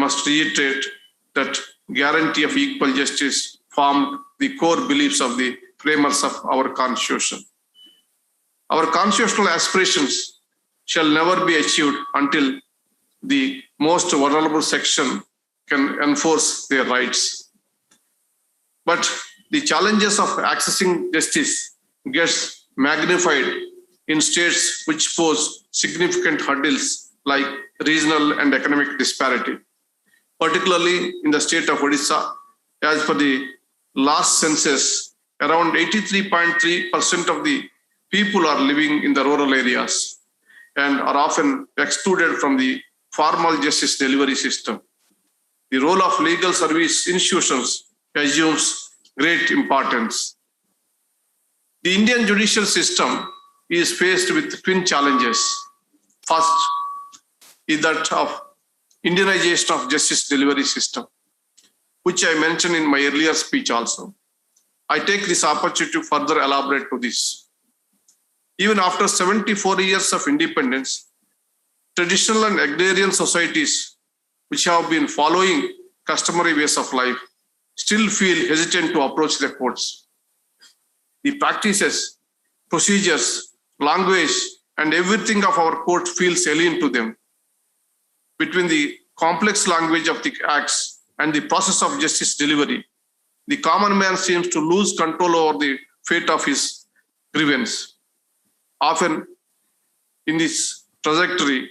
must reiterate that guarantee of equal justice formed the core beliefs of the framers of our Constitution. Our constitutional aspirations shall never be achieved until the most vulnerable section can enforce their rights. But the challenges of accessing justice gets magnified in states which pose significant hurdles like regional and economic disparity, particularly in the state of Odisha. As per the last census, around 83.3% of the people are living in the rural areas and are often excluded from the formal justice delivery system. The role of legal service institutions assumes great importance. The Indian judicial system is faced with twin challenges. First is that of Indianization of justice delivery system, which I mentioned in my earlier speech also. I take this opportunity to further elaborate to this. Even after 74 years of independence, traditional and agrarian societies which have been following customary ways of life still feel hesitant to approach the courts. The practices, procedures, language, and everything of our court feels alien to them. Between the complex language of the acts and the process of justice delivery, the common man seems to lose control over the fate of his grievance. Often in this trajectory,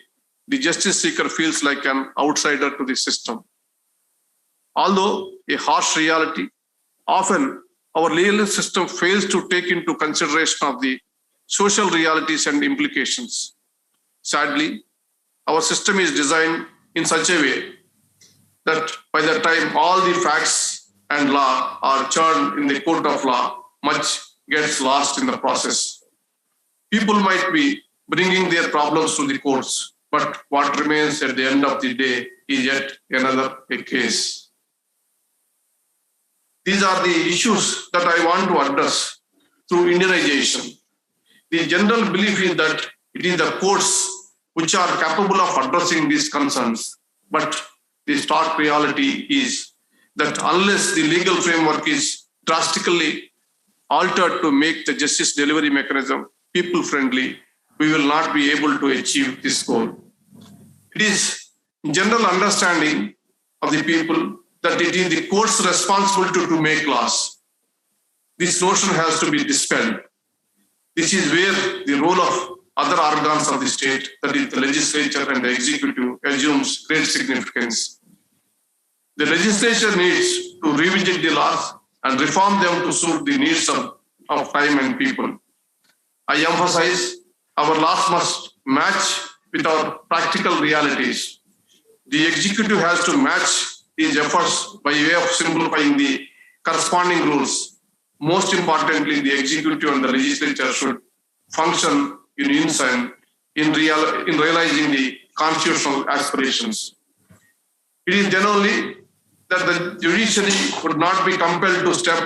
the justice seeker feels like an outsider to the system. Although a harsh reality, often our legal system fails to take into consideration of the social realities and implications. Sadly, our system is designed in such a way that by the time all the facts and law are churned in the court of law, much gets lost in the process. People might be bringing their problems to the courts, but what remains at the end of the day is yet another case. These are the issues that I want to address through Indianization. The general belief is that it is the courts which are capable of addressing these concerns, but the stark reality is that unless the legal framework is drastically altered to make the justice delivery mechanism people-friendly, we will not be able to achieve this goal. It is general understanding of the people that it is the court's responsibility to make laws. This notion has to be dispelled. This is where the role of other organs of the state, that is the legislature and the executive, assumes great significance. The legislature needs to revisit the laws and reform them to suit the needs of time and people. I emphasize our laws must match with our practical realities. The executive has to match these efforts by way of simplifying the corresponding rules. Most importantly, the executive and the legislature should function in unison in realizing the constitutional aspirations. It is then only that the judiciary would not be compelled to step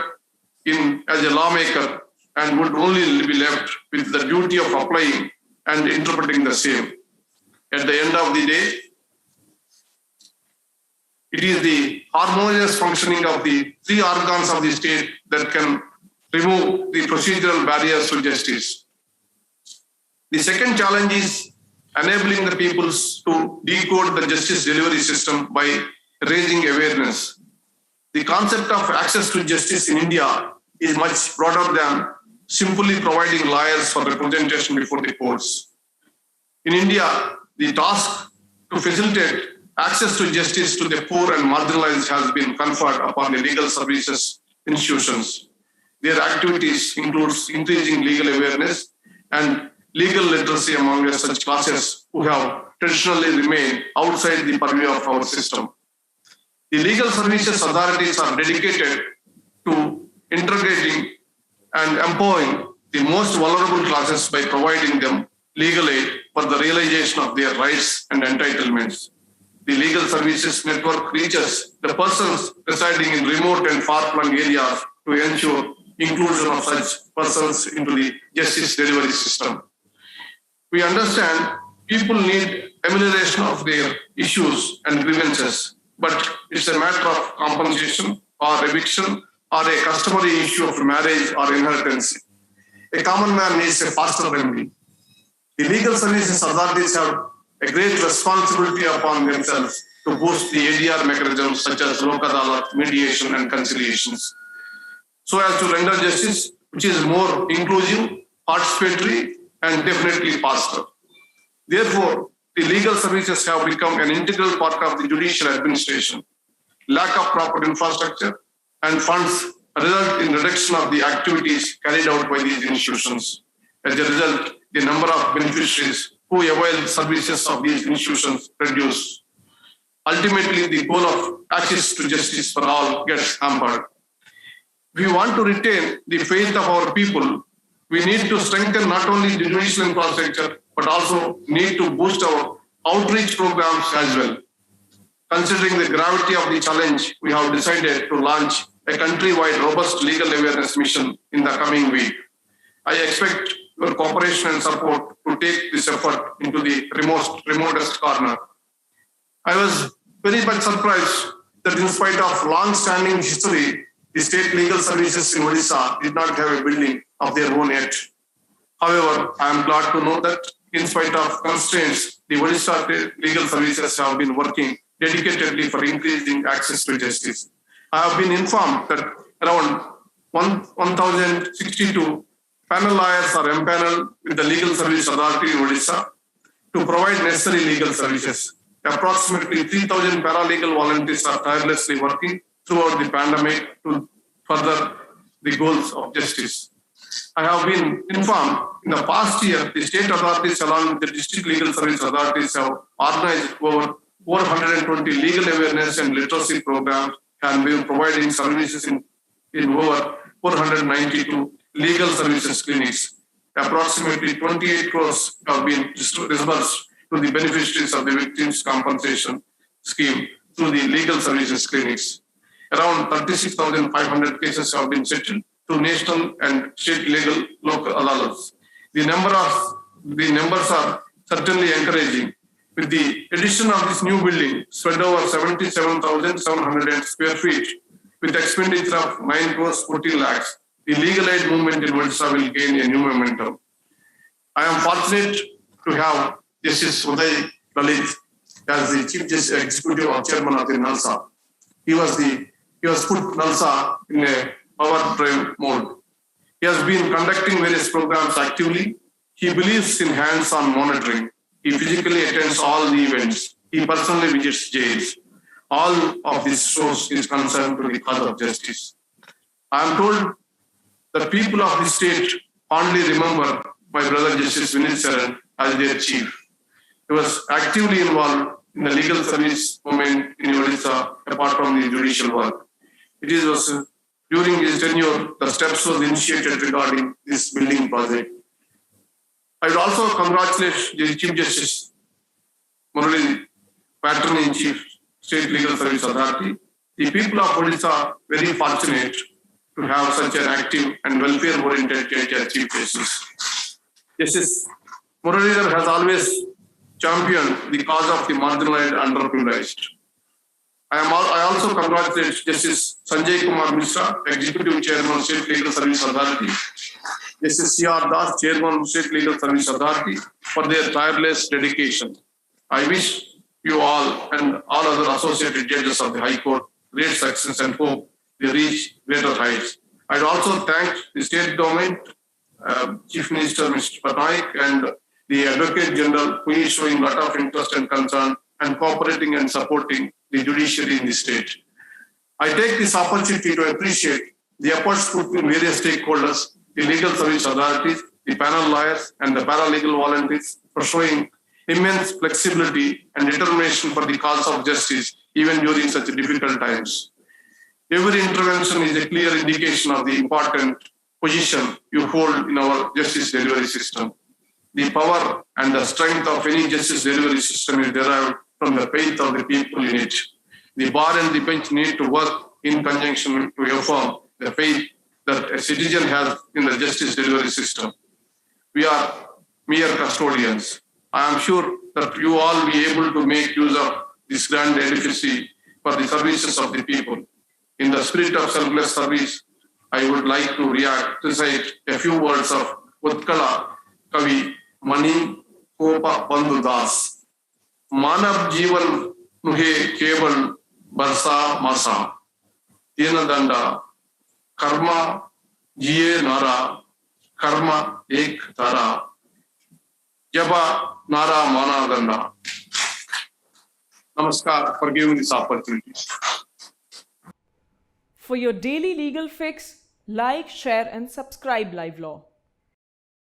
in as a lawmaker and would only be left with the duty of applying and interpreting the same. At the end of the day, it is the harmonious functioning of the three organs of the state that can remove the procedural barriers to justice. The second challenge is enabling the peoples to decode the justice delivery system by raising awareness. The concept of access to justice in India is much broader than simply providing lawyers for representation before the courts. In India, the task to facilitate access to justice to the poor and marginalized has been conferred upon the legal services institutions. Their activities include increasing legal awareness and legal literacy among such classes who have traditionally remained outside the purview of our system. The legal services authorities are dedicated to integrating and empowering the most vulnerable classes by providing them legal aid for the realization of their rights and entitlements. The legal services network reaches the persons residing in remote and far-flung areas to ensure inclusion of such persons into the justice delivery system. We understand people need amelioration of their issues and grievances, but it's a matter of compensation or eviction or a customary issue of marriage or inheritance. A common man needs a faster remedy. The legal services authorities have a great responsibility upon themselves to boost the ADR mechanisms such as Lok Adalat, mediation and conciliations, so as to render justice which is more inclusive, participatory and definitely faster. Therefore, the legal services have become an integral part of the judicial administration. Lack of proper infrastructure and funds result in reduction of the activities carried out by these institutions. As a result, the number of beneficiaries who avail services of these institutions reduce. Ultimately, the goal of access to justice for all gets hampered. If we want to retain the faith of our people, we need to strengthen not only the judicial infrastructure, but also need to boost our outreach programs as well. Considering the gravity of the challenge, we have decided to launch a country-wide robust legal awareness mission in the coming week. I expect your cooperation and support to take this effort into the remotest corner. I was very much surprised that in spite of long-standing history, the state legal services in Odisha did not have a building of their own yet. However, I am glad to know that in spite of constraints, the Odisha legal services have been working dedicatedly for increasing access to justice. I have been informed that around 1,062 panel lawyers are empaneled with the Legal Service Authority in Odisha to provide necessary legal services. Approximately 3,000 paralegal volunteers are tirelessly working throughout the pandemic to further the goals of justice. I have been informed in the past year, the state authorities along with the district legal service authorities have organized over 420 legal awareness and literacy programs and been providing services in over 492 legal services clinics. Approximately 28 crores have been disbursed to the beneficiaries of the Victims' Compensation Scheme through the legal services clinics. Around 36,500 cases have been settled through national and state legal local adalats. The numbers are certainly encouraging. With the addition of this new building, spread over 77,700 square feet, with expenditure of 9 crores 40 lakhs, the legal aid movement in Odisha will gain a new momentum. I am fortunate to have Justice Uday Lalit as the Chief Executive or Chairman of the NALSA. He was put NALSA in a power drive mode. He has been conducting various programs actively. He believes in hands-on monitoring. He physically attends all the events. He personally visits jails. All of this shows his concern to the cause of justice. I am told that people of the state fondly remember my brother Justice Vinit Saran as their chief. He was actively involved in the legal service movement in Odisha apart from the judicial work. It was during his tenure the steps was initiated regarding this building project. I would also congratulate the Chief Justice Murali, Patron-in-Chief, State Legal Service Authority. The people of Odisha are very fortunate to have such an active and welfare-oriented judge as Chief Justice. Justice Murali has always championed the cause of the marginalized and underprivileged. I also congratulate Justice Sanjay Kumar Mishra, Executive Chairman, State Legal Service Authority, Justice C.R. Das, Chairman, State Legal Service Authority, for their tireless dedication. I wish you all and all other associated judges of the High Court great success and hope they reach greater heights. I'd also thank the State Government, Chief Minister Mr. Patnaik, and the Advocate General, who is showing a lot of interest and concern and cooperating and supporting the judiciary in the state. I take this opportunity to appreciate the efforts put in various stakeholders, the legal service authorities, the panel lawyers, and the paralegal volunteers for showing immense flexibility and determination for the cause of justice, even during such difficult times. Every intervention is a clear indication of the important position you hold in our justice delivery system. The power and the strength of any justice delivery system is derived from the faith of the people in it. The bar and the bench need to work in conjunction to affirm the faith that a citizen has in the justice delivery system. We are mere custodians. I am sure that you all be able to make use of this grand edifice for the services of the people. In the spirit of selfless service, I would like to recite a few words of Utkala Kavi Mani Kopa Bandhu Das. Manav Jivan Nuhe Keval Barsa Masa. Dina Karma Jiye Nara Karma Ek Tara Jaba Nara Mana Danda. Namaskar for giving this opportunity. For your daily legal fix, like, share and subscribe LiveLaw.